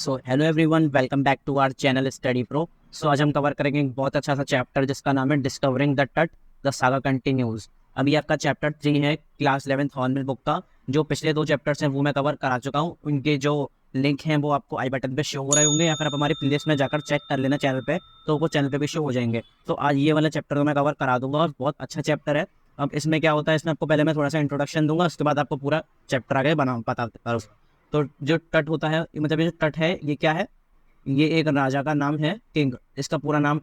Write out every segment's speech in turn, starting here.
So hello everyone, welcome back to our channel study pro. So आज हम cover करेंगे एक बहुत अच्छा सा चैप्टर जिसका नाम है डिस्कवरिंग द टट द सागा कंटिन्यूज। अभी आपका चैप्टर 3 है क्लास 11th हॉर्नबिल बुक का। जो पिछले 2 चैप्टर्स हैं वो मैं कवर करा चुका हूँ। उनके जो लिंक हैं वो आपको आई बटन पे शो हो रहे होंगे या फिर आप हमारी प्लेलिस्ट में जाकर चेक कर लेना चैनल पे, तो वो चैनल पे भी शो हो जाएंगे। तो आज ये वाला चैप्टर तो मैं कवर करा दूंगा और बहुत अच्छा चैप्टर है। अब इसमें क्या होता है, इसमें आपको पहले मैं थोड़ा सा इंट्रोडक्शन दूंगा, उसके बाद आपको पूरा चैप्टर आगे बता देता हूँ। तो जो टट होता है, मतलब ये जो टट है ये क्या है, ये एक राजा का नाम है, किंग। इसका पूरा नाम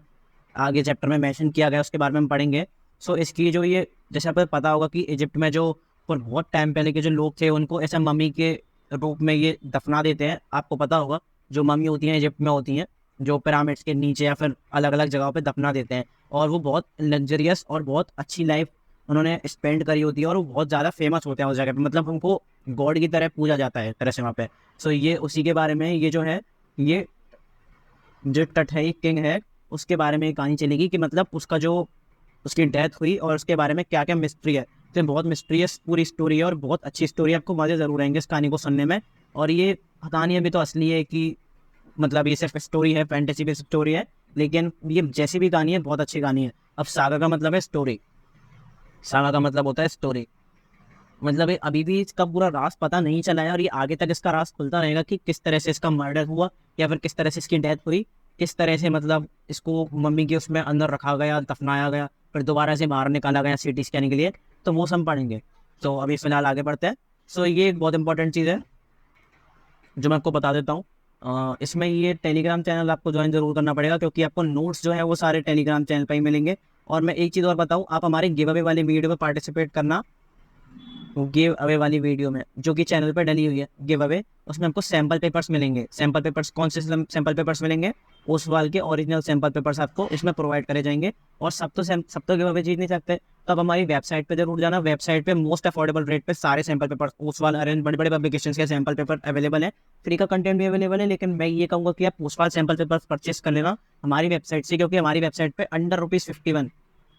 आगे चैप्टर में मेंशन किया गया, उसके बारे में हम पढ़ेंगे। सो इसकी जो ये, जैसे आपको पता होगा कि इजिप्ट में जो पर बहुत टाइम पहले के जो लोग थे उनको ऐसा मम्मी के रूप में ये दफना देते हैं। आपको पता होगा जो मम्मी होती हैं इजिप्ट में होती हैं, जो पिरामिड्स के नीचे या फिर अलग अलग जगहों पे दफना देते हैं। और वो बहुत लग्जरियस और बहुत अच्छी लाइफ उन्होंने स्पेंड करी होती है और वो बहुत ज़्यादा फेमस होते हैं उस जगह पे, मतलब उनको गॉड की तरह पूजा जाता है तरह से वहाँ पे। सो ये उसी के बारे में, ये जो है, ये जो टट है, किंग है, उसके बारे में एक कहानी चलेगी कि मतलब उसका जो, उसकी डेथ हुई और उसके बारे में क्या क्या मिस्ट्री है। तो बहुत मिस्ट्रियस पूरी स्टोरी है और बहुत अच्छी स्टोरी है, आपको मजे जरूर आएंगे इस कहानी को सुनने में। और ये कहानी अभी तो असली है कि मतलब ये सिर्फ स्टोरी है, फैंटेसी बेस्ड स्टोरी है, लेकिन ये जैसी भी कहानी है बहुत अच्छी कहानी है। अब सागा का मतलब है स्टोरी, सागा का मतलब होता है स्टोरी। मतलब ये अभी भी इसका पूरा राज पता नहीं चला है और ये आगे तक इसका राज खुलता रहेगा कि किस तरह से इसका मर्डर हुआ या फिर किस तरह से इसकी डेथ हुई, किस तरह से मतलब इसको मम्मी के उसमें अंदर रखा गया, दफनाया गया, फिर दोबारा से बाहर निकाला गया सीटी स्कैन के लिए। तो वो सब पढ़ेंगे। तो अभी फिलहाल आगे बढ़ते हैं। सो ये एक बहुत इंपॉर्टेंट चीज़ है जो मैं आपको बता देता हूँ। इसमें ये टेलीग्राम चैनल आपको ज्वाइन जरूर करना पड़ेगा, क्योंकि आपको नोट्स जो है वो सारे टेलीग्राम चैनल पर ही मिलेंगे। और मैं एक चीज़ और बताऊँ, आप हमारे गिव अवे वाली वीडियो में पार्टिसिपेट करना। गिव अवे वाली वीडियो में जो कि चैनल पर डली हुई है गिव अवे, उसमें आपको सैंपल पेपर्स मिलेंगे। सैंपल पेपर्स कौन से सैंपल पेपर्स मिलेंगे? उस वाल के ओरिजिनल सैंपल पेपर्स आपको इसमें प्रोवाइड करे जाएंगे। और सब तो गिव अवे जीत नहीं सकते, तो आप हमारी वेबसाइट पे जरूर जाना। वेबसाइट पे मोस्ट अफोर्डेबल रेट पे सारे सैंपल पेपर, उस वाल अरेंज बड़े बड़े पब्लिकेशन के सैंपल पेपर अवेलेबल है। फ्री का कंटेंट भी अवेलेबल है, लेकिन मैं ये कहूँगा कि आप उस वाल सैंपल पेपर परचेस कर लेना हमारी वेबसाइट से, क्योंकि हमारी वेबसाइट पे अंडर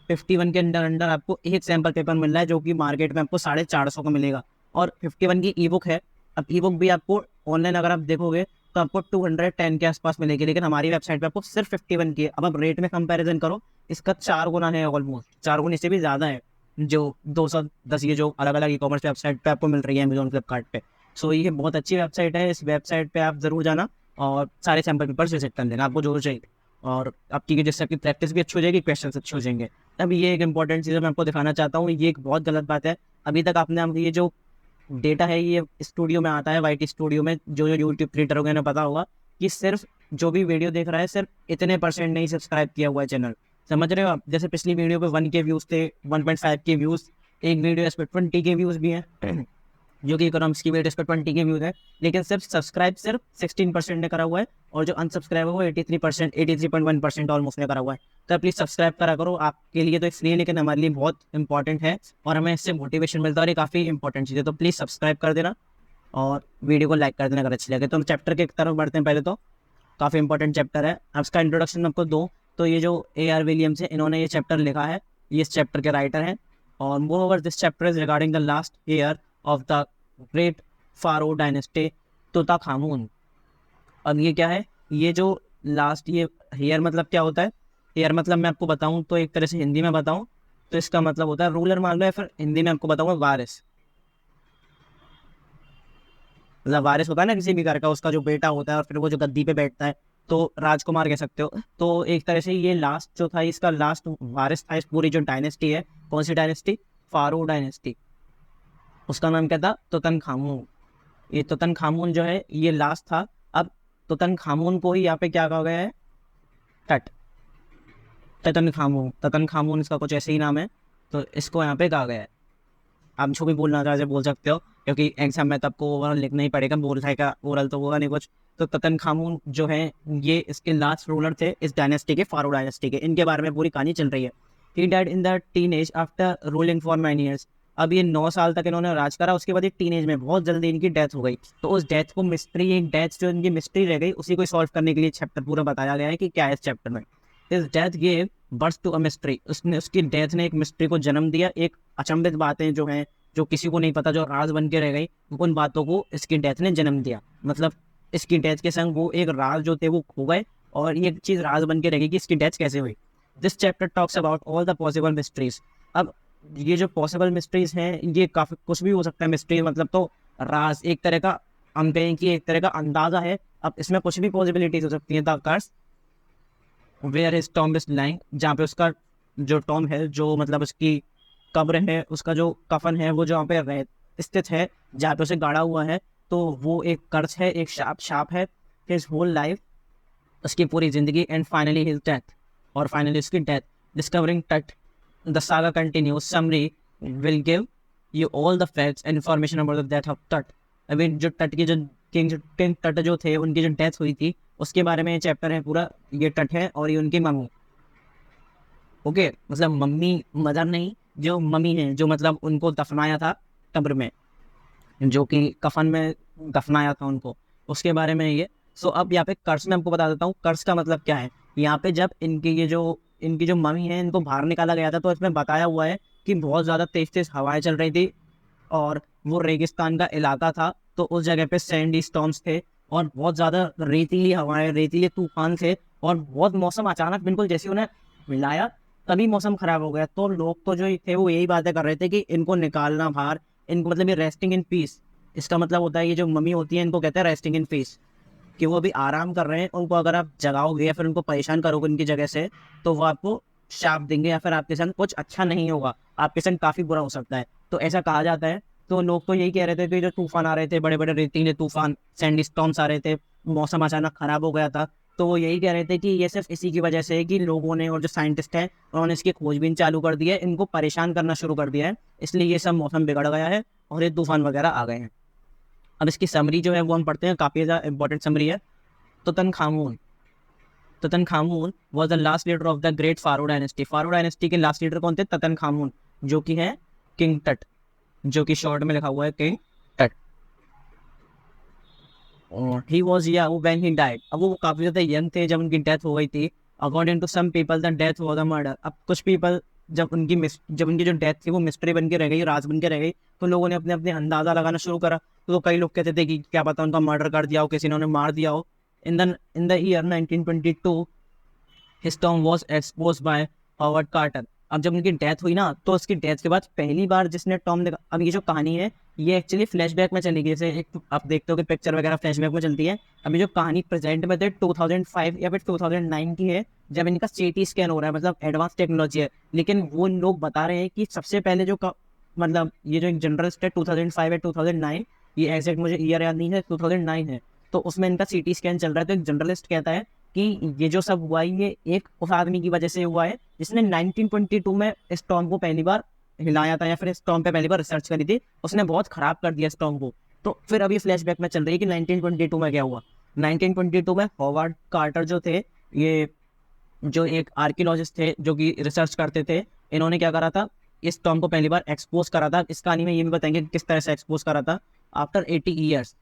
₹51 के अंडर अंडर आपको एक सैंपल पेपर मिल रहा है, जो कि मार्केट में आपको 450 का मिलेगा। और 51 की ई बुक है। अब ई बुक भी आपको ऑनलाइन अगर आप देखोगे तो आपको 210 के आसपास मिलेगी, लेकिन हमारी वेबसाइट पे आपको सिर्फ 51 की है। अब आप रेट में कंपैरिजन करो, इसका 4 गुना है, ऑलमोस्ट 4 गुना से भी ज़्यादा है जो 210 ये जो अलग अलग ई कॉमर्स वेबसाइट पे आपको मिल रही है अमेजोन, फ्लिपकार्ट पे। सो ये बहुत अच्छी वेबसाइट है, इस वेबसाइट पे आप जरूर जाना और सारे सैंपल पेपर विजिट कर लेना, आपको जो चाहिए। और आपकी जिससे आपकी प्रैक्टिस भी अच्छी हो जाएगी, क्वेश्चन अच्छे हो जाएंगे। अब ये एक इंपॉर्टेंट चीज़ मैं आपको दिखाना चाहता हूँ, ये एक बहुत गलत बात है। अभी तक आपने ये जो डेटा है ये स्टूडियो में आता है, वाईटी स्टूडियो में, जो यूट्यूब क्रिएटर हो गए उन्हें पता होगा कि सिर्फ जो भी वीडियो देख रहा है सिर्फ इतने % नहीं सब्सक्राइब किया हुआ है चैनल। समझ रहे हो आप? जैसे पिछली वीडियो पे 1 के व्यूज़ थे, 1.5 के व्यूज़, एक वीडियो इस पर 20 के व्यूज़ भी हैं जो कि इकोनॉमिक्स की वीडियो इस पर 20 के व्यूज़ है, लेकिन सिर्फ सब्सक्राइब सिर्फ 16% ने करा हुआ है, और जो अनसब्सक्राइब है वो 83%, 83.1% ऑलमोस्ट ने करा हुआ है। तो प्लीज़ सब्सक्राइब करा करो, आपके लिए तो फ्री है लेकिन हमारे लिए बहुत इंपॉर्टेंट है और हमें इससे मोटिवेशन मिलता है और ये काफ़ी इंपॉर्टेंट चीज़ है। तो प्लीज़ सब्सक्राइब कर देना और वीडियो को लाइक कर देना अगर अच्छी लगे। तो हम चैप्टर के तरफ बढ़ते हैं। पहले तो काफ़ी इंपॉर्टेंट चैप्टर है। अब इसका इंट्रोडक्शन आपको दूँ तो ये जो AR विलियम्स है, इन्होंने ये चैप्टर लिखा है, ये इस चैप्टर के राइटर हैं। और moreover this chapter is regarding the last year of the great pharaoh dynasty Tutankhamun. अब ये क्या है, ये जो लास्ट, ये हेयर मतलब क्या होता है? हेयर मतलब मैं आपको बताऊं तो एक तरह से हिंदी में बताऊं तो इसका मतलब होता है रूलर मान लो, या फिर हिंदी में आपको बताऊंगा वारिस। मतलब वारिस होता है ना किसी भी घर का, उसका जो बेटा होता है और फिर वो जो गद्दी पे बैठता है, तो राजकुमार कह सकते हो। तो एक तरह से ये लास्ट जो था, इसका लास्ट वारिस था इस पूरी जो डायनेस्टी है। कौन सी डायनेस्टी? Pharaoh dynasty. उसका नाम क्या था? तुतनखामुन। ये तुतनखामुन जो है ये लास्ट था। अब तुतनखामुन को ही यहाँ पे क्या कहा गया है? टट। ततनखामुन इसका कुछ ऐसे ही नाम है, तो इसको यहाँ पे कहा गया है। आप जो भी बोलना चाहते बोल सकते हो, क्योंकि एग्जाम में तो आपको ओवरऑल लिखना ही पड़ेगा, बोल का ओरल तो होगा नहीं कुछ। तो ततनखामुन जो है ये इसके लास्ट रूलर थे इस डायनेस्टी के, फारो डायनेस्टी के। इनके बारे में पूरी कहानी चल रही है। He died in the teenage after ruling for 9 years। अब ये 9 साल तक इन्होंने राज करा, उसके बाद एक टीनेज में बहुत जल्दी इनकी डेथ हो गई। तो उस डेथ को मिस्ट्री, एक डेथ जो इनकी मिस्ट्री रह गई, उसी को सॉल्व करने के लिए चैप्टर पूरा बताया गया है कि क्या है इस चैप्टर में। इस death gave birth to a mystery. उसने, उसकी डेथ ने एक मिस्ट्री को जन्म दिया। एक अचंभित बातें जो किसी को नहीं पता, जो राज बन के रह गई, उन बातों को इसकी डेथ ने जन्म दिया। मतलब इसकी डेथ के संग वो एक राज जो थे वो खो गए, और ये एक चीज राज बन के रहेगी कि इसकी डेथ कैसे हुई। This chapter talks about all the possible mysteries. अब ये जो पॉसिबल मिस्ट्रीज हैं, ये काफी कुछ भी हो सकता है। मिस्ट्री मतलब तो राज, एक तरह का हम कहें कि एक तरह का अंदाजा है। अब इसमें कुछ भी पॉसिबिलिटीज हो सकती है। The curse where is tomb is lying, जहाँ पे उसका जो टॉम है, जो मतलब उसकी कब्र है, उसका जो कफन है, वो जहाँ पे रह स्थित है, जहाँ पे उसे गाड़ा हुआ है, तो वो एक कर्ज है, एक शाप है। हिज होल लाइफ, उसकी पूरी जिंदगी, एंड फाइनली हिज डेथ, और फाइनली उसकी death. Discovering Tut the saga continues, summary will give you all the facts and information about the death of टट। अभी जो टट की जो किंग टट जो थे, उनकी जो डेथ हुई थी, उसके बारे में ये चैप्टर है पूरा। ये टट है और ये उनकी मम्मी। ओके, मतलब मम्मी, मदर नहीं, जो मम्मी है, जो मतलब उनको दफनाया था कब्र में, जो कि कफन में दफनाया था उनको, उसके बारे में ये। सो अब यहाँ पे कर्स में आपको बता देता हूँ कर्स का मतलब क्या है। यहाँ पे जब इनकी जो मम्मी है, इनको बाहर निकाला गया था, तो इसमें बताया हुआ है कि बहुत ज़्यादा तेज तेज हवाएं चल रही थी, और वो रेगिस्तान का इलाका था, तो उस जगह पे सैंडी स्टॉर्म्स थे, और बहुत ज़्यादा रेतीली हवाएं, रेतीले तूफान थे, और बहुत मौसम अचानक बिल्कुल जैसे उन्हें मिलाया तभी मौसम खराब हो गया। तो लोग तो जो थे वो यही बातें कर रहे थे कि इनको निकालना बाहर, इनको मतलब ये रेस्टिंग इन पीस, इसका मतलब होता है ये जो मम्मी होती है इनको कहते हैं रेस्टिंग इन पीस, कि वो अभी आराम कर रहे हैं। उनको अगर आप जगाओगे या फिर उनको परेशान करोगे उनकी जगह से, तो वो आपको शाप देंगे, या फिर आपके संग कुछ अच्छा नहीं होगा, आपके संग काफ़ी बुरा हो सकता है, तो ऐसा कहा जाता है। तो लोग तो यही कह रहे थे कि जो तूफान आ रहे थे, बड़े बड़े रेतीले तूफान, सैंडी स्टॉर्म्स आ रहे थे, मौसम अचानक खराब हो गया था, तो वो यही कह रहे थे कि ये सिर्फ इसी की वजह से है कि लोगों ने और जो साइंटिस्ट हैं उन्होंने इसकी खोजबीन चालू कर दी है, इनको परेशान करना शुरू कर दिया है, इसलिए ये सब मौसम बिगड़ गया है और ये तूफान वगैरह आ गए हैं। अब इसकी समरी जो है वो हम पढ़ते हैं, काफ़ी ज़्यादा इंपॉर्टेंट समरी है। Tutankhamun Tutankhamun was the last leader of the great pharaoh dynasty. Pharaoh dynasty के लास्ट लीडर कौन थे? तुतनखामुन, जो कि है किंग टट, जो कि शॉर्ट में लिखा हुआ है किंग टट। He was young when he died. अब वो काफ़ी ज़्यादा यंग थे जब उनकी डेथ हो गई थी। According to some people the death was a murder. अब कुछ पीपल, जब उनकी जो डेथ थी वो मिस्ट्री बन के रह गई, राज बन के रह गई, तो लोगों ने अपने अपने अंदाज़ा लगाना शुरू करा। तो कई लोग कहते थे कि क्या पता उनका मर्डर कर दिया हो, किसी ने उन्हें मार दिया हो। In the year 1922 his tomb was expose by Howard Carter. अब जब उनकी डेथ हुई ना, तो उसकी डेथ के बाद पहली बार जिसने टॉम ने, अब ये जो कहानी है ये एक्चुअली फ्लैशबैक में चली गई, जैसे एक आप देखते हो कि पिक्चर वगैरह फ्लैशबैक में चलती है। अभी जो कहानी प्रेजेंट में थे 2005 या फिर 2009 की है, जब इनका सीटी स्कैन हो रहा है, मतलब एडवांस टेक्नोलॉजी है। लेकिन वो लोग बता रहे हैं कि सबसे पहले मतलब ये जो एक जर्नलिस्ट है 2005 या 2009, ये एग्जैक्ट मुझे ईयर याद नहीं है, 2009 है, तो उसमें इनका सीटी स्कैन चल रहा है। तो एक जर्नलिस्ट कहता है कि ये जो सब हुआ है ये एक उस आदमी की वजह से हुआ है जिसने 1922 में स्टॉर्म को पहली बार हिलाया था, या फिर स्टॉर्म पे पहली बार रिसर्च करी थी, उसने बहुत खराब कर दिया स्टॉर्म को। तो फिर अभी फ्लैशबैक में चल रही है कि 1922 में क्या हुआ। 1922 में हॉवर्ड कार्टर जो थे, ये जो एक आर्कियोलॉजिस्ट थे जो कि रिसर्च करते थे, इन्होंने क्या करा था, इस टॉम को पहली बार एक्सपोज करा था। इस कहानी में ये भी बताएंगे किस तरह से एक्सपोज करा था। आफ्टर 80 ईयर्स,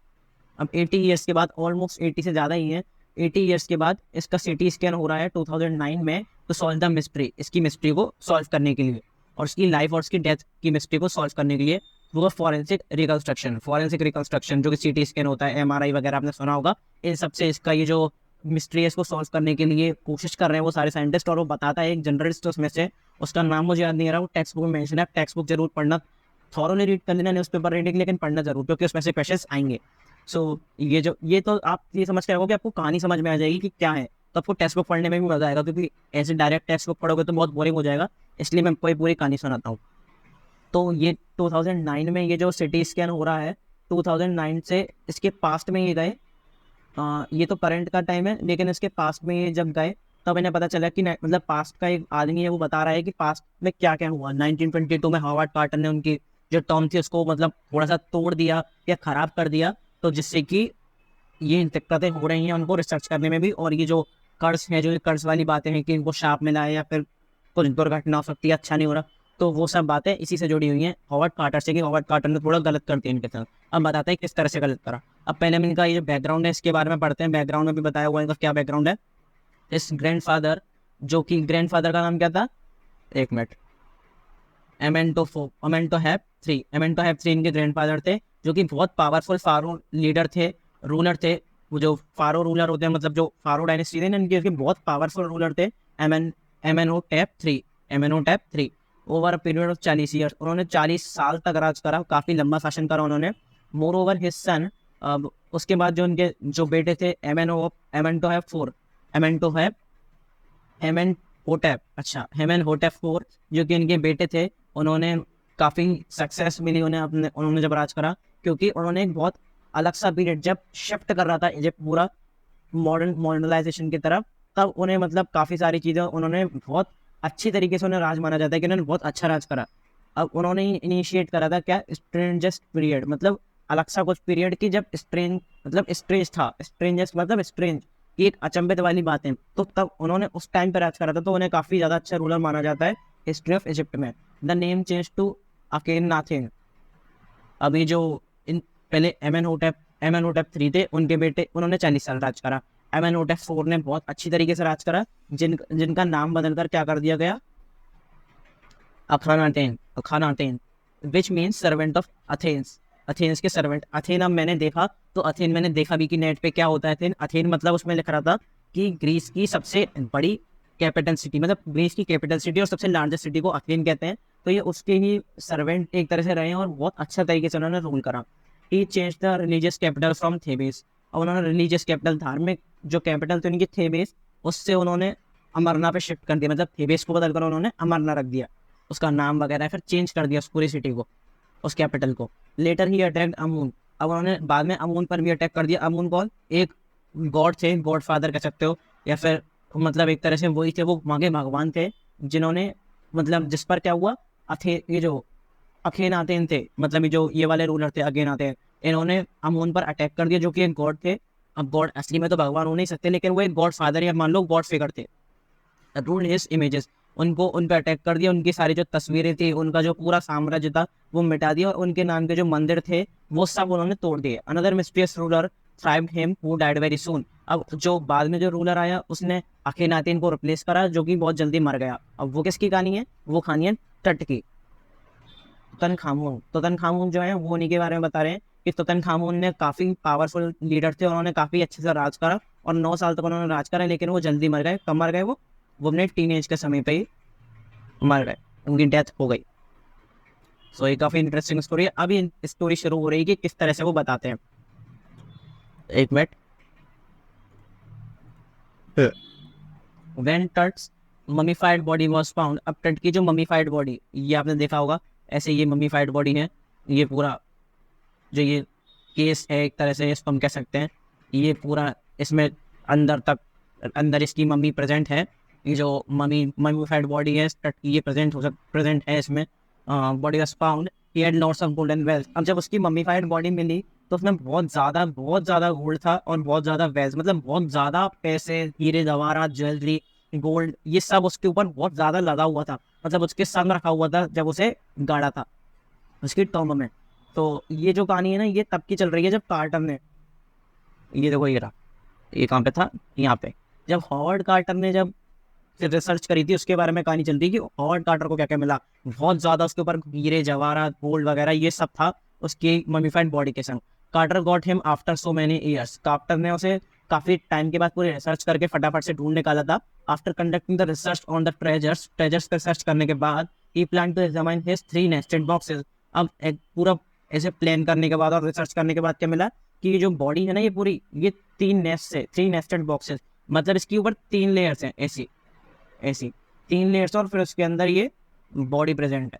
अब 80 ईयर्स के बाद, ऑलमोस्ट 80 से ज़्यादा ही है, 80 ईयर्स के बाद इसका सीटी स्कैन हो रहा है 2009 में, तो सॉल्व द मिस्ट्री, इसकी मिस्ट्री को सॉल्व करने के लिए, और इसकी लाइफ और इसकी डेथ की मिस्ट्री को सॉल्व करने के लिए वो फॉरेंसिक रिकंस्ट्रक्शन जो कि सीटी स्कैन होता है, एमआरआई वगैरह आपने सुना होगा, इन सबसे इसका ये जो मिस्ट्री है इसको सॉल्व करने के लिए कोशिश कर रहे हैं वो सारे साइंटिस्ट। और वो बताता है एक जर्नलिस्ट उसमें से, उसका नाम मुझे याद नहीं आ रहा, वो टेक्स्ट बुक में मेंशन है, टेक्स्ट बुक जरूर पढ़ना, थॉरोली रीड कर लेना न्यूज़पेपर रीडिंग, लेकिन पढ़ना जरूर, क्योंकि उसमें से क्वेश्चंस आएंगे। सो ये तो आप ये समझ के रखो कि आपको कहानी समझ में आ जाएगी कि क्या है, तो आपको टेक्स्ट बुक पढ़ने में भी मजा आएगा, क्योंकि ऐसे डायरेक्ट टेक्स्ट बुक पढ़ोगे तो बहुत बोरिंग हो जाएगा, इसलिए मैं कोई पूरी कहानी सुनाता हूँ। तो ये 2009 में ये जो सिटी स्कैन हो रहा है, 2009 से इसके पास्ट में ये गए। ये तो करंट का टाइम है, लेकिन इसके पास्ट में ये जब गए तब इन्हें पता चला कि मतलब पास्ट का एक आदमी है वो बता रहा है कि पास्ट में क्या क्या हुआ। 1922 में हॉवर्ड कार्टर ने उनकी जो टॉम थी उसको मतलब थोड़ा सा तोड़ दिया या खराब कर दिया, तो जिससे कि ये दिक्कतें हो रही हैं उनको रिसर्च करने में भी। और ये जो कर्ज है, जो ये कर्ज वाली बातें हैं कि इनको शाप मिला है या फिर कुछ दुर्घटना हो सकती है, अच्छा नहीं हो रहा, तो वो सब बातें इसी से जुड़ी हुई हैं हॉवर्ड कार्टर से, कि हॉवर्ड कार्टर ने थोड़ा गलत कर दिया इनके साथ। अब बताते हैं किस तरह से गलत करा। अब पहले हम इनका ये जो बैकग्राउंड है इसके बारे में पढ़ते हैं। बैकग्राउंड में भी बताया हुआ है इनका क्या बैकग्राउंड है। इस ग्रैंडफादर, जो कि ग्रैंडफादर का नाम क्या था, एक मिनट, एमेंटो हैप थ्री इनके ग्रैंडफादर थे, जो कि बहुत पावरफुल फारो लीडर थे, रूलर थे वो जो फारो रूलर होते हैं, मतलब जो फारो डायनेस्टी थे ना, इनके बहुत पावरफुल रूलर थे। MNO tap 3 MNO tap 3 over a period of 40 years, उन्होंने 40 साल तक राज करा, काफी लंबा शासन करा उन्होंने। मोर ओवर हिज सन, उसके बाद जो उनके जो बेटे थे एमेंटो हैप 4 एमेंटो हैप हेमेन होटेप 4, जो कि इनके बेटे थे, उन्होंने काफी सक्सेस मिली उन्हें अपने, उन्होंने जब राज करा, क्योंकि उन्होंने एक बहुत अलग सा पीरियड जब शिफ्ट कर रहा था इजिप्ट पूरा मॉडर्नाइजेशन की तरफ, तब उन्हें मतलब काफी सारी चीजें उन्होंने बहुत अच्छी तरीके से उन्हें राज माना जाता है कि उन्होंने बहुत अच्छा राज करा। अब उन्होंने इनिशिएट करा था क्या, स्ट्रेंजेस्ट पीरियड, मतलब अलग सा कुछ पीरियड की जब स्ट्रेंज था, स्ट्रेंजेस्ट मतलब स्ट्रेंज, एक अचंभित वाली बात है, तो तब उन्होंने उस टाइम पर राज करा था, तो उन्हें काफी ज्यादा अच्छा रूलर माना जाता है हिस्ट्री ऑफ इजिप्ट में। The name change to Akhenaten. अभी जो इन पहले एमेनहोटेप 3 थे, उनके बेटे, उन्होंने 40 साल राज करा। एमेनहोटेप 4 ने बहुत अच्छी तरीके से राज करा, जिनका नाम बदलकर क्या कर दिया गया, Akhenaten, which means servant of Athens, Athens के सर्वेंट। अथेन, अब मैंने देखा तो अथेन मैंने देखा भी कि नेट पे क्या होता है अथेन। अथेन मतलब उसमें लिख रहा था कि ग्रीस की सबसे बड़ी कैपिटल सिटी, मतलब ग्रीस की कैपिटल सिटी और सबसे लार्जेस्ट सिटी को अथेन कहते हैं। तो ये उसके ही सर्वेंट एक तरह से रहे हैं और बहुत अच्छा तरीके से उन्होंने रूल करा। He change the religious capital from Thebes. और उन्होंने रिलीजियस कैपिटल, धार्मिक जो कैपिटल थी उनकी थेबेस, उससे उन्होंने अमरना पे शिफ्ट कर दिया, मतलब थेबेस को बदलकर उन्होंने अमरना रख दिया उसका नाम वगैरह, फिर चेंज कर दिया उस पूरी सिटी को, उस कैपिटल को। लेटर ही अटैक्ड अमून। अब उन्होंने बाद में अमून पर भी अटैक कर दिया। अमून कौन, एक गॉड थे, गॉड फादर कह सकते हो, या फिर मतलब एक तरह से वही थे, वो मांगे भगवान थे, जिन्होंने मतलब जिस पर क्या हुआ, ये जो अखेनातेन थे, मतलब ये वाले रूलर थे अखेनातेन, इन्होंने अमून पर अटैक कर दिया, जो कि एक गॉड थे। अब गॉड असली में तो भगवान हो नहीं सकते, लेकिन वो एक गॉड फादर या मान लो गॉड फिगर थे। रूल हिज इमेजेस, उनको उन पे अटैक कर दिया, उनकी सारी जो तस्वीरें थी, उनका जो पूरा साम्राज्य था वो मिटा दिया, और उनके नाम के जो मंदिर थे वो सब उन्होंने तोड़ दिए। Another mysterious ruler thrived him who died very soon. अब जो बाद में जो रूलर आया उसने अखेनातेन को रिप्लेस करा, जो कि बहुत जल्दी मर गया। अब वो किसकी कहानी है, वो कहानी है तट की, तुतनखामुन जो है वो उन्हीं के बारे में बता रहे हैं कि तुतनखामुन ने काफी पावरफुल लीडर थे, उन्होंने काफी अच्छे से राज करा और 9 साल तक उन्होंने राज करा, लेकिन वो जल्दी मर गए। कब मर गए वो अपने टीनेज के समय पे ही मर गए, उनकी डेथ हो गई। सो ये काफी इंटरेस्टिंग स्टोरी है। अभी स्टोरी शुरू हो रही है कि किस तरह से वो बताते हैं। एक minute. When Tut's mummified body was found. अब टट की जो ममीफाइड बॉडी, ये आपने देखा होगा, ऐसे ये ममीफाइड बॉडी है, ये पूरा जो ये केस है एक तरह से इसको हम कह सकते हैं, ये पूरा इसमें अंदर तक, अंदर इसकी मम्मी प्रेजेंट है। ये जो ममीफाइड बॉडी है ये प्रेजेंट है इसमें। Body was found, he had lots of gold and wealth. अब जब उसकी ममीफाइड बॉडी मिली तो उसमें बहुत ज़्यादा गोल्ड था और बहुत ज़्यादा वेल्थ, मतलब बहुत ज़्यादा पैसे, हीरे जवाहरात, ज्वेलरी, गोल्ड, ये सब उसके ऊपर बहुत ज़्यादा लगा हुआ था, मतलब उसके संग रखा हुआ था जब उसे गाड़ा था उसकी टॉम्ब में। तो ये जो कहानी है ना, ये तब की चल रही है जब कार्टर ने, ये देखो ये रहा, ये कहाँ पे था, यहाँ पे, जब हॉवर्ड कार्टर ने जब रिसर्च करी थी उसके बारे में कहानी चल रही कि हॉवर्ड कार्टर को क्या क्या मिला, बहुत ज्यादा उसके ऊपर हीरे जवाहरात, गोल्ड वगैरह ये सब था उसकी ममीफाइड बॉडी के संग। Carter got him after so many years. Carter ने उसे काफी टाइम के बाद पूरी रिसर्च करके फटाफट से ढूंढ निकाला था। After conducting the research on the treasures पर सर्च करने के बाद ही plan to examine his 3 nested boxes. अब एक पूरा ऐसे प्लान करने के बाद और रिसर्च करने के बाद क्या मिला कि ये जो बॉडी है ना, ये पूरी, ये 3 नेस्टेड बॉक्सेस, मतलब इसके ऊपर 3 लेयर्स हैं, ऐसी 3 लेयर्स, और फिर उसके अंदर ये बॉडी प्रेजेंट है।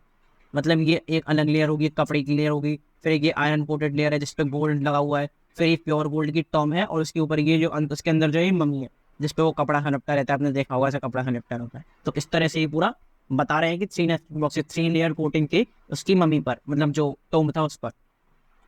मतलब ये एक अलग लेयर होगी, कपड़े की लेयर होगी, फिर एक ये आयरन कोटेड लेयर है जिसपे गोल्ड लगा हुआ है, फिर एक प्योर गोल्ड की टॉम है, और उसके ऊपर ये जो उसके अंदर जो है मम्मी है जिसपे वो कपड़ा खनपटा रहता है, आपने देखा होगा ऐसा कपड़ा खनपटा होता है। तो इस तरह से ये पूरा बता रहे हैं कि 3 लेयर कोटिंग थी उसकी मम्मी पर, मतलब जो टॉम था उस पर।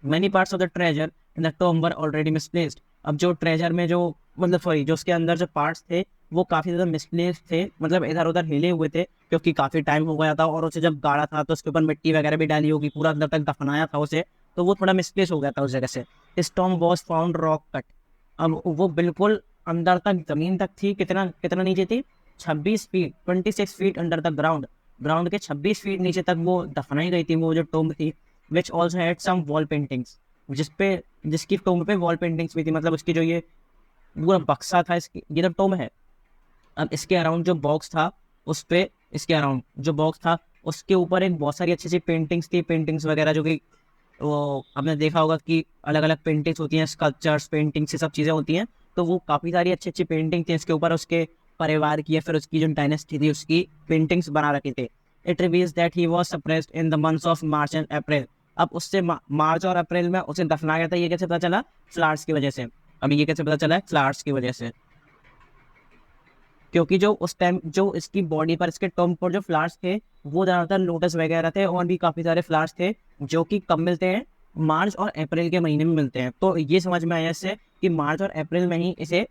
Many parts of the treasure in the Tom were already misplaced. अब जो ट्रेजर में जो, मतलब सॉरी, जो उसके अंदर जो पार्ट्स थे वो काफी ज्यादा मिसप्लेस्ड थे, मतलब इधर उधर हिले हुए थे, क्योंकि काफी टाइम हो गया था और उसे जब गाड़ा था तो उसके ऊपर मिट्टी वगैरह भी डाली होगी, पूरा अंदर तक दफनाया था उसे, तो वो थोड़ा मिसप्लेस हो गया था उस जगह से। Storm was found rock cut. अब वो बिल्कुल अंदर तक जमीन तक थी, कितना कितना नीचे थी, 26 feet, 26 feet under the ground, ground के 26 फीट नीचे तक वो दफनाई गई थी वो जो टोम्ब थी। Which also had some wall paintings. जिसकी टोम पे वॉल पेंटिंग्स भी थी, मतलब उसकी जो ये पूरा बक्सा था, इसकी ये तो टोम है। अब इसके अराउंड जो बॉक्स था उस पे, इसके अराउंड जो बॉक्स था उसके ऊपर एक बहुत सारी अच्छी अच्छी पेंटिंग्स थी, पेंटिंग्स वगैरह, जो कि वो आपने देखा होगा कि अलग अलग पेंटिंग्स होती हैं, स्कल्पचर्स, पेंटिंग्स, ये सब चीज़ें होती हैं। तो वो काफ़ी सारी अच्छी अच्छी पेंटिंग थी इसके ऊपर, उसके परिवार की या फिर उसकी जो डायनेस्टी थी उसकी पेंटिंग्स बना रखे थे। It reveals that he was suppressed in the months of March and April. अब उससे मार्च और अप्रैल में उसे दफनाया गया था। ये कैसे पता चला? फ्लावर्स की वजह से। अभी ये कैसे पता चला है? फ्लावर्स की वजह से, क्योंकि जो उस टाइम जो इसकी बॉडी पर, इसके टॉम पर जो फ्लावर्स थे वो ज़्यादातर लोटस वगैरह थे, और भी काफ़ी सारे फ्लावर्स थे जो कि कब मिलते हैं? मार्च और अप्रैल के महीने में मिलते हैं। तो ये समझ में आया इससे कि मार्च और अप्रैल में ही इसे,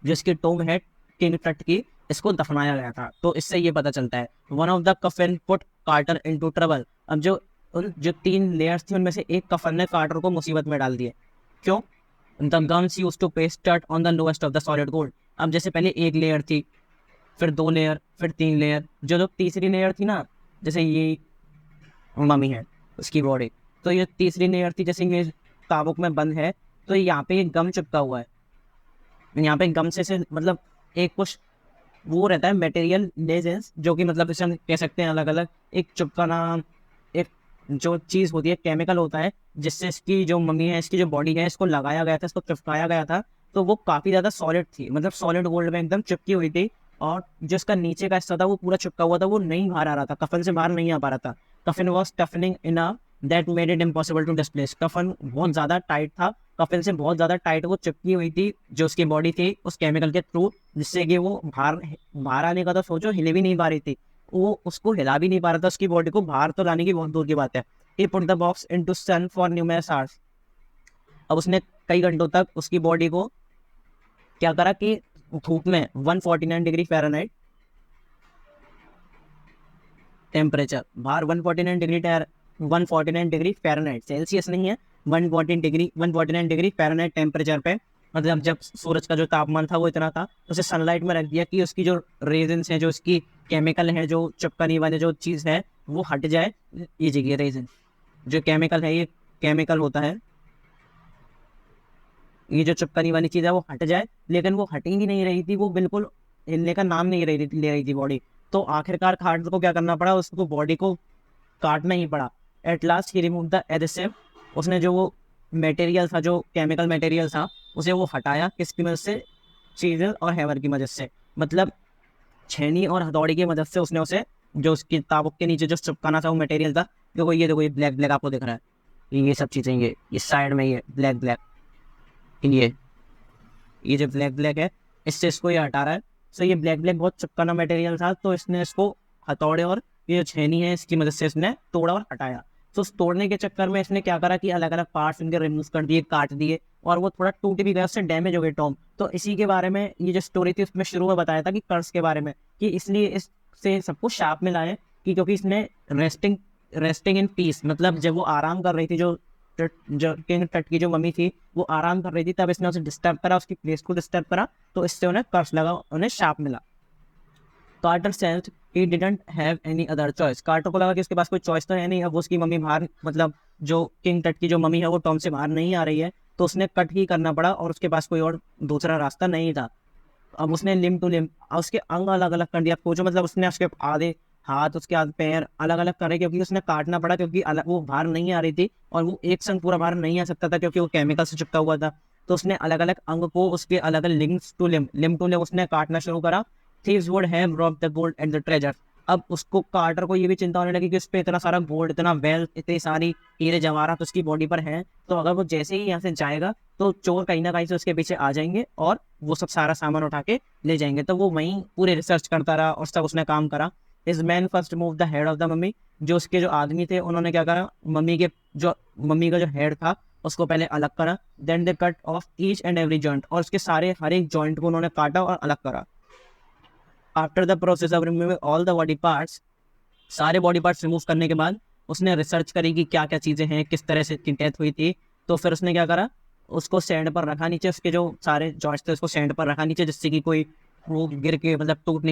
जो इसकी टॉम है किंग टट की, इसको दफनाया गया था। तो इससे ये पता चलता है। वन ऑफ द कफन पुट कार्टर इनटू ट्रबल। अब जो 3 लेयर्स थी उनमें से एक कफन ने कार्टर को मुसीबत में डाल दिया। क्यों? The guns used to paste start on the lowest of the solid gold. अब जैसे पहले एक लेयर थी, फिर 2 लेयर, फिर 3 लेयर, जो तीसरी लेयर थी ना, जैसे ये मम्मी है उसकी बॉडी, तो ये तीसरी लेयर थी, जैसे ये ताबुक में बंद है, तो यहाँ पे एक गम चिपका हुआ है। यहाँ पे गम से मतलब एक कुछ वो रहता है मटेरियल लेजेंस, जो कि मतलब इसे हम कह सकते हैं अलग अलग एक चिपकाना, एक जो चीज़ होती है, केमिकल होता है, जिससे इसकी जो मम्मी है, इसकी जो बॉडी है, इसको लगाया गया था, इसको चिपकाया गया था। तो वो काफ़ी ज़्यादा सॉलिड थी, मतलब सॉलिड गोल्ड में एकदम चिपकी हुई थी। और जो इसका नीचे का हिस्सा था वो पूरा चिपका हुआ था, वो नहीं बाहर आ रहा था, कफन से बाहर नहीं आ पा रहा था। कफन was toughening in a that made it impossible to displace. कफन बहुत ज़्यादा टाइट था, कफन से बहुत ज़्यादा टाइट वो चिपकी हुई थी जो उसकी बॉडी थी उस केमिकल के थ्रू, जिससे कि वो बाहर बाहर आने का तो सोचो, हिले भी नहीं पा रही थी, वो उसको हिला भी नहीं पा रहा था, उसकी बॉडी को बाहर तो लाने की बहुत दूर की बात है। He put the box into sun for numerous hours। अब उसने कई घंटों तक उसकी बॉडी को क्या करा कि धूप में 149 डिग्री फ़ारेनहाइट टेम्परेचर, बाहर 149 डिग्री फ़ारेनहाइट, सेल्सियस नहीं है, 149 डिग्री फ़ारेनहाइट टेम्परेचर पे, मतलब जब सूरज का जो तापमान था वो इतना था, तो उसे सनलाइट में रख दिया कि उसकी जो रेजन्स हैं, जो उसकी केमिकल है, जो चिपकने वाले जो चीज़ है वो हट जाए। ये जगह रेजन जो केमिकल है, ये केमिकल होता है, ये जो चिपकने वाली चीज़ है वो हट जाए, लेकिन वो हट ही नहीं रही थी, वो बिल्कुल हिलने का नाम नहीं ले रही थी बॉडी। तो आखिरकार खाट को क्या करना पड़ा? उसको बॉडी को काटना ही पड़ा। At last he remove the adhesive. उसने जो वो मटेरियल था, जो केमिकल मटेरियल था, उसे वो हटाया किसकी मदद से? चीज़र और हैमर की मदद से, मतलब छेनी और हथौड़ी की मदद से उसने उसे, जो उसकी ताबुक के नीचे जो चिपकाना था वो मटेरियल था, देखो ये ब्लैक ब्लैक आपको दिख रहा है, ये सब चीज़ें, ये इस साइड में ये ब्लैक ब्लैक, ये जो ब्लैक ब्लैक है, इससे इसको ये हटा रहा है। सो ये ब्लैक ब्लैक बहुत चिपकाना मटेरियल था, तो इसने इसको हथौड़े और ये जो छेनी है इसकी मदद से इसने तोड़ा और हटाया। तो उस तोड़ने के चक्कर में इसने क्या करा कि अलग अलग पार्ट्स इनके रिमूव कर दिए, काट दिए, और वो थोड़ा टूट भी गया, उससे डैमेज हो गई टॉम। तो इसी के बारे में ये जो स्टोरी थी उसमें शुरू में बताया था कि कर्स के बारे में, कि इसलिए इससे सबको शाप में लाए कि क्योंकि इसने रेस्टिंग इन पीस, मतलब जब वो आराम कर रही थी, जो किंग टट की जो मम्मी थी वो आराम कर रही थी, तब इसने उसे डिस्टर्ब करा, उसकी प्लेस को डिस्टर्ब करा, तो इससे उन्हें कर्स लगा, उन्हें शाप मिला। Carter sensed he didn't have any other choice. Carter को लगा कि उसके पास कोई चॉइस तो है नहीं, अब वो उसकी मम्मी बाहर, मतलब जो किंग टट की जो मम्मी है वो टॉम से बाहर नहीं आ रही है, तो उसने कट ही करना पड़ा, और उसके पास कोई और दूसरा रास्ता नहीं था। अब उसने लिम टू लिम उसके अंग अलग अलग कर दिया, पूछो, मतलब उसने उसके आधे हाथ, उसके आधे पैर अलग अलग करे, क्योंकि उसने काटना पड़ा, क्योंकि वो बाहर नहीं आ रही थी, और वो एक संग पूरा बाहर नहीं आ सकता था क्योंकि वो केमिकल से चिपका हुआ था। तो उसने अलग अलग अंग को उसके अलग अलग लिम टू लिम उसने काटना शुरू करा। Thieves would have robbed the gold and the treasure. अब उसको कार्टर को ये भी चिंता होने लगी कि उस पर इतना सारा गोल्ड, इतना वेल्थ, इतनी सारी हीरे जवाहरात उसकी बॉडी पर हैं, तो अगर वो जैसे ही यहाँ से जाएगा तो चोर कहीं ना कहीं से उसके पीछे आ जाएंगे और वो सब सारा सामान उठा के ले जाएंगे। तो वो वहीं पूरे रिसर्च करता रहा और सब उसने काम करा। इस man first move the head of the mummy. जो उसके जो आदमी थे उन्होंने क्या करा, मम्मी का जो हेड था उसको पहले अलग करा। Then they cut off each and every joint, और उसके सारे हर एक जॉइंट को उन्होंने काटा और अलग करा। After the process of removing all the body parts, सारे बॉडी पार्ट्स रिमूव करने के बाद उसने रिसर्च करी कि क्या क्या चीज़ें हैं, किस तरह से इसकी डेथ हुई थी। तो फिर उसने क्या करा, उसको सैंड पर रखा नीचे, उसके जो सारे जॉइंट्स थे उसको सैंड पर रखा नीचे, जिससे कि कोई वो गिर के मतलब टूट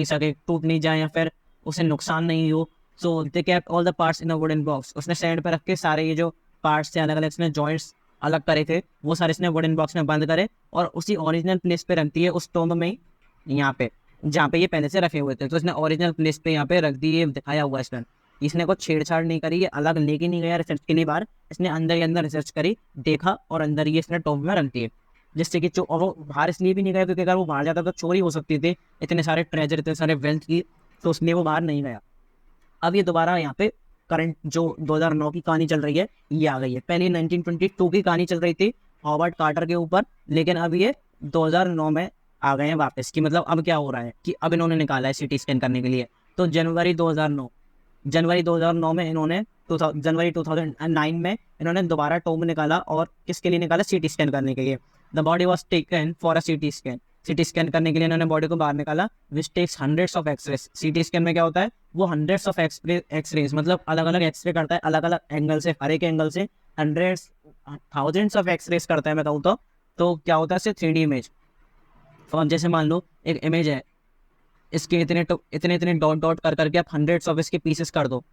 नहीं जाए या फिर उसे नुकसान नहीं हो। So they kept all the parts in a wooden box. उसने सैंड पर रख के सारे ये जो पार्ट्स थे अलग अलग, उसने जॉइंट्स अलग करे थे वो सारे इसने वुडन बॉक्स में बंद करे और उसी ओरिजिनल प्लेस पे रख दिए उस टॉम्ब में ही, यहाँ पे जहाँ पे ये पहले से रखे हुए थे। तो इसने ओरिजिनल प्लेस पे यहाँ पे रख दिए, दिखाया हुआ है इसमें। इसने कुछ छेड़छाड़ नहीं करी, ये अलग लेके नहीं गया रिसर्च के लिए बाहर, इसने अंदर ही अंदर रिसर्च करी, देखा और अंदर ये इसने टॉम्ब में रख दिए। जिससे कि और वो बाहर इसलिए भी नहीं गया क्योंकि अगर वो बाहर जाता तो चोरी हो सकती थी, इतने सारे ट्रेजर, इतने सारे वेल्थ की, तो उसलिए वो बाहर नहीं गया। अब ये दोबारा यहाँ पे करंट जो 2009 की कहानी चल रही है ये आ गई है। पहले 1922 की कहानी चल रही थी हॉवर्ड कार्टर के ऊपर, लेकिन अब ये 2009 में आ गए हैं वापस। कि मतलब अब क्या हो रहा है कि अब इन्होंने निकाला है सिटी स्कैन करने के लिए। तो जनवरी 2009 में इन्होंने जनवरी 2009 में इन्होंने दोबारा टॉम्ब निकाला। और किसके लिए निकाला? सिटी स्कैन करने के लिए। The body was taken for a CT scan. CT scan करने के लिए इन्होंने बॉडी को बाहर निकाला, which takes hundreds of x-rays. CT scan में क्या होता है? वो हंड्रेड्स ऑफ एक्सरेज मतलब अलग अलग एक्सरे करता है, अलग अलग एंगल से, हर एक एंगल से हंड्रेड्स थाउजेंड्स ऑफ एक्सरेज करता है मैं कहूँ तो क्या होता है इससे 3D इमेज। तो अब जैसे मान लो एक इमेज है, इसके इतने इतने डॉट डॉट कर करके आप हंड्रेड्स ऑफ इसके पीसेस कर दो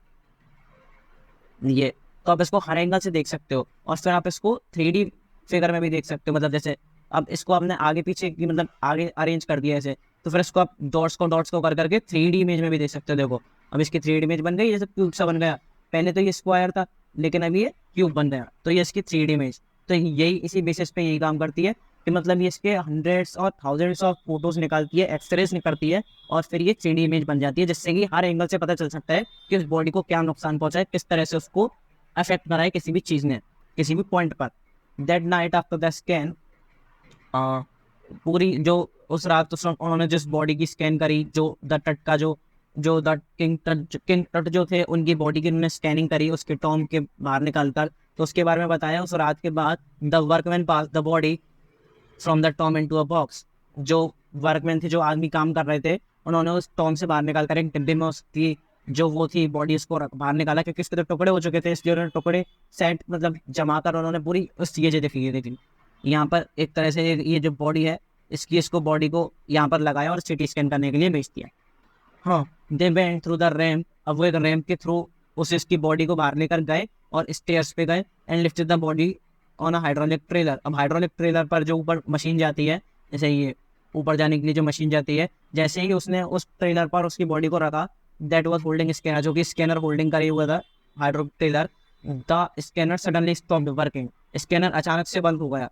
ये, तो आप इसको हर एंगल से देख सकते हो। और फिर आप इसको 3D फिगर में भी देख सकते हो। मतलब जैसे अब इसको आपने आगे पीछे की मतलब आगे अरेंज कर दिया ऐसे, तो फिर इसको आप डॉट्स को कर करके 3D इमेज में भी देख सकते हो। देखो अब इसकी 3D इमेज बन गई, जैसे क्यूब सा बन गया। पहले तो ये स्क्वायर था लेकिन अभी ये क्यूब बन गया, तो ये इसकी 3D इमेज। तो यही इसी बेसिस पे यही काम करती है कि मतलब ये इसके हंड्रेड्स और थाउजेंड्स ऑफ फोटोज निकालती है, एक्सरेज निकलती है और फिर ये 3D इमेज बन जाती है, जिससे कि हर एंगल से पता चल सकता है कि उस बॉडी को क्या नुकसान पहुंचा है, किस तरह से उसको अफेक्ट करा है किसी भी चीज़ ने, किसी भी पॉइंट पर। That night after the scan, पूरी जो उस रात उन्होंने जिस बॉडी की स्कैन करी, जो द टट का जो द किंग टट जो थे उनकी बॉडी की उन्होंने स्कैनिंग करी उसके टॉम्ब के बाहर निकालकर, तो उसके बारे में बताया। उस रात के बाद the workman pass the body from the Tom into a box. जो वर्कमैन थे, जो आदमी काम कर रहे थे, उन्होंने उस टॉम से बाहर निकाल कर एक डिब्बे में उसकी जो वो थी बॉडी उसको बाहर निकाला, क्योंकि उसके तो टुकड़े हो चुके थे, इसलिए उन्होंने टुकड़े सेट मतलब जमा कर उन्होंने पूरी उस ये देखी यहाँ पर एक तरह से ये जो बॉडी है इसको बॉडी को यहाँ पर लगाया और सिटी स्कैन करने के लिए भेज दिया। हाँ, they went through the ramp. अब वो एक रैम्प के थ्रू उसकी बॉडी को बाहर लेकर गए और स्टेयर्स पे गए and lifted the body on a hydraulic trailer. अब हाइड्रोलिक ट्रेलर पर जो ऊपर मशीन जाती है, जैसे ये ऊपर जाने के लिए जो मशीन जाती है, जैसे ही उसने उस ट्रेलर पर उसकी बॉडी को रखा, दैट वाज होल्डिंग स्कैनर, जो कि स्कैनर होल्डिंग करे हुआ था hydraulic trailer, the scanner suddenly stopped working. Scanner अचानक से बंद हो गया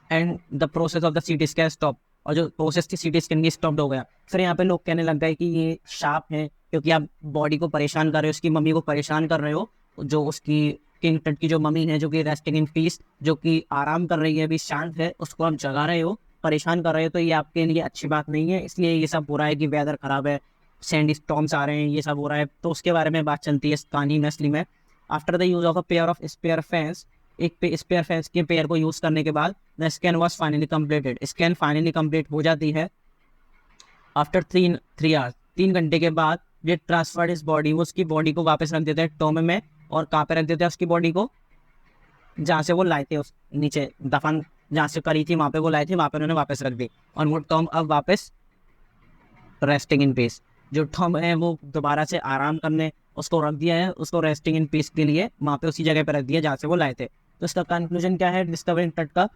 and the process of the CT scan stop, और जो प्रोसेस थी सीटी स्कैन की स्टॉप्ड हो गया। फिर यहाँ पे लोग कहने लग गए कि ये शाप है, क्योंकि आप बॉडी को परेशान कर रहे हो, उसकी मम्मी को परेशान कर रहे हो, जो उसकी किंग टट की जो मम्मी है, जो कि रेस्टिंग इन पीस, जो कि आराम कर रही है, अभी शांत है, उसको आप जगा रहे हो, परेशान कर रहे हो, तो ये आपके लिए अच्छी बात नहीं है। इसलिए ये सब हो रहा है कि वेदर खराब है, सैंडी स्टॉर्म्स आ रहे हैं, ये सब हो रहा है, तो उसके बारे में बात चलती है इस कहानी में असली में। After the use of a pair of spare fans, एक स्पेयर फैंस के पेयर को यूज करने के बाद the scan was finally completed. Scan finally complete हो जाती है आफ्टर 3 आवर्स। 3 घंटे के बाद ये ट्रांसफर्ड इस बॉडी, वो उसकी बॉडी को वापस रख देते हैं टॉम में। और कहाँ पे रख देते हैं उसकी बॉडी को? जहाँ से वो लाए थे, उस नीचे दफन जहाँ से करी थी वहाँ पे वो लाए थे, वहाँ पे उन्होंने वापस रख दी। और वो टॉम अब वापस रेस्टिंग इन पीस, जो टॉम है वो दोबारा से आराम करने उसको रख दिया है, उसको रेस्टिंग इन पीस के लिए वहाँ पे उसी जगह पे रख दिया जहाँ से वो लाए थे। तो इसका कंक्लूजन क्या है डिस्कवरिंग टट का?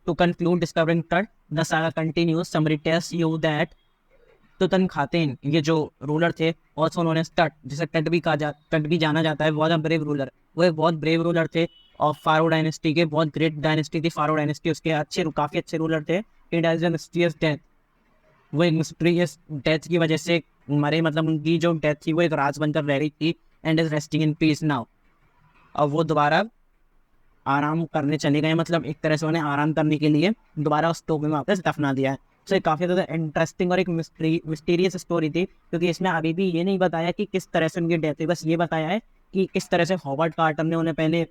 To conclude discovering Tut, the saga continues. Summary tells you that Tutankhaten, ये जो रूलर थे, ऑल्सो नोन एज टट, जिसे टट भी जाना जाता है, वॉज अ ब्रेव रूलर। वो एक बहुत ब्रेव रूलर थे और फारो डायनेस्टी के, बहुत ग्रेट डायनेस्टी थी फारो डायनेस्टी, उसके काफ़ी अच्छे रूलर थे। It has a mysterious death, वो एक मिस्टीरियस डेथ की वजह से मरे, मतलब उनकी जो डेथ थी वो एक राज बनकर रह रही थी। And is resting in peace now. अब वो दोबारा आराम करने चले गए, मतलब एक तरह से उन्हें आराम करने के लिए दोबारा उस टोप में वापस दफना दिया है। तो काफ़ी ज़्यादा इंटरेस्टिंग और एक मिस्टीरियस स्टोरी थी, क्योंकि इसमें अभी भी ये नहीं बताया कि किस तरह से उनकी डेथ हुई, बस ये बताया है कि किस तरह से हॉवर्ड कार्टर ने उन्हें पहले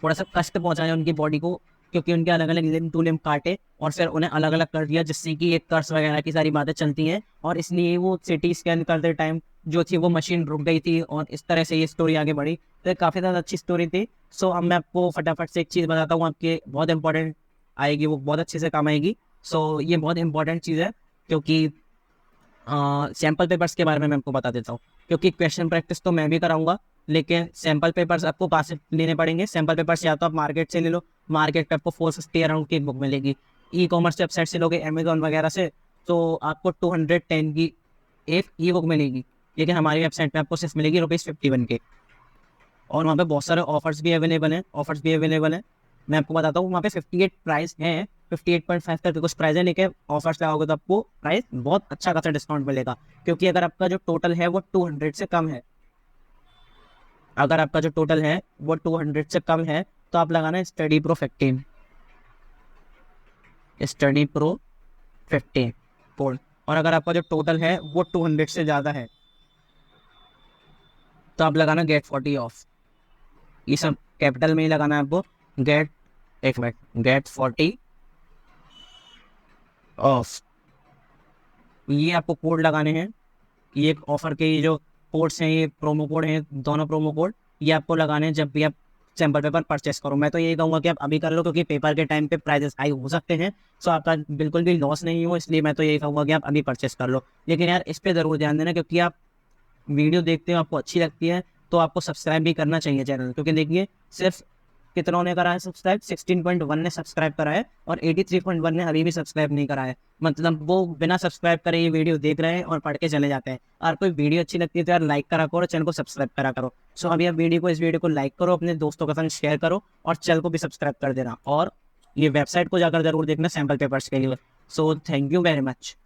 थोड़ा सा कष्ट पहुंचाया उनकी बॉडी को, क्योंकि उनके अलग अलग लिम्ब टू लिम्ब काटे और फिर उन्हें अलग अलग कर दिया, जिससे कि एक कर्स वगैरह की सारी बातें चलती हैं। और इसलिए वो सिटी स्कैन करते टाइम जो थी वो मशीन रुक गई थी, और इस तरह से ये स्टोरी आगे बढ़ी। तो ये काफ़ी ज़्यादा अच्छी स्टोरी थी। सो अब मैं आपको फटाफट से एक चीज़ बताता हूँ, आपके बहुत इंपॉर्टेंट आएगी, वो बहुत अच्छे से काम आएगी। सो ये बहुत इंपॉर्टेंट चीज़ है, क्योंकि सैम्पल पेपर्स के बारे में मैं आपको बता देता हूँ, क्योंकि क्वेश्चन प्रैक्टिस तो मैं भी कराऊंगा लेकिन सैम्पल पेपर्स आपको पास से लेने पड़ेंगे। सैम्पल पेपर्स या तो आप मार्केट से ले लो, मार्केट पे आपको 450 अराउंड की एक बुक मिलेगी। ई कॉमर्स वेबसाइट से लोगे, अमेजोन वगैरह से, तो आपको 210 की एक ई बुक मिलेगी, लेकिन हमारी वेबसाइट पे आपको सिर्फ मिलेगी ₹51 के। और वहाँ पे बहुत सारे ऑफर्स भी अवेलेबल हैं। मैं आपको बताता हूँ, वहाँ पे 58 प्राइस है, 58.5 करके कुछ प्राइस है, लेकिन ऑफर्स लगाओगे तो आपको प्राइस बहुत अच्छा खासा डिस्काउंट मिलेगा, क्योंकि अगर आपका जो टोटल है वो 200 से कम है, अगर आपका जो टोटल है वो 200 से कम है, तो आप लगाना study pro 15, study pro 15 code. और अगर आपका जो टोटल है वो 200 से ज़्यादा है, तो आप लगाना गेट 40 ऑफ। ये सब कैपिटल में ही लगाना है आपको, गेट, एक मिनट, गेट 40 ऑफ। ये आपको कोड लगाने हैं। ये ऑफर के जो कोड्स हैं, ये प्रोमो कोड हैं, दोनों प्रोमो कोड ये आपको लगाने हैं जब भी आप सैम्पल पेपर परचेस करो। मैं तो यही कहूँगा कि आप अभी कर लो, क्योंकि पेपर के टाइम पे प्राइजेस हाई हो सकते हैं, सो आपका बिल्कुल भी लॉस नहीं हो, इसलिए मैं तो यही कहूँगा कि आप अभी परचेस कर लो। लेकिन यार इस पर ज़रूर ध्यान देना, क्योंकि आप वीडियो देखते हो, आपको अच्छी लगती है, तो आपको सब्सक्राइब भी करना चाहिए चैनल, क्योंकि देखिए सिर्फ कितनों ने करा है सब्सक्राइब, 16.1 ने सब्सक्राइब करा है और 83.1 ने अभी भी सब्सक्राइब नहीं करा है। मतलब वो बिना सब्सक्राइब करे ये वीडियो देख रहे हैं और पढ़ के चले जाते हैं। और कोई वीडियो अच्छी लगती है तो यार लाइक करा करो, चैनल को सब्सक्राइब करा करो। सो अभी आप इस वीडियो को लाइक करो, अपने दोस्तों के साथ शेयर करो और चैनल को भी सब्सक्राइब कर देना, और ये वेबसाइट को जाकर जरूर देखना सैम्पल पेपर्स के लिए। So thank you very much.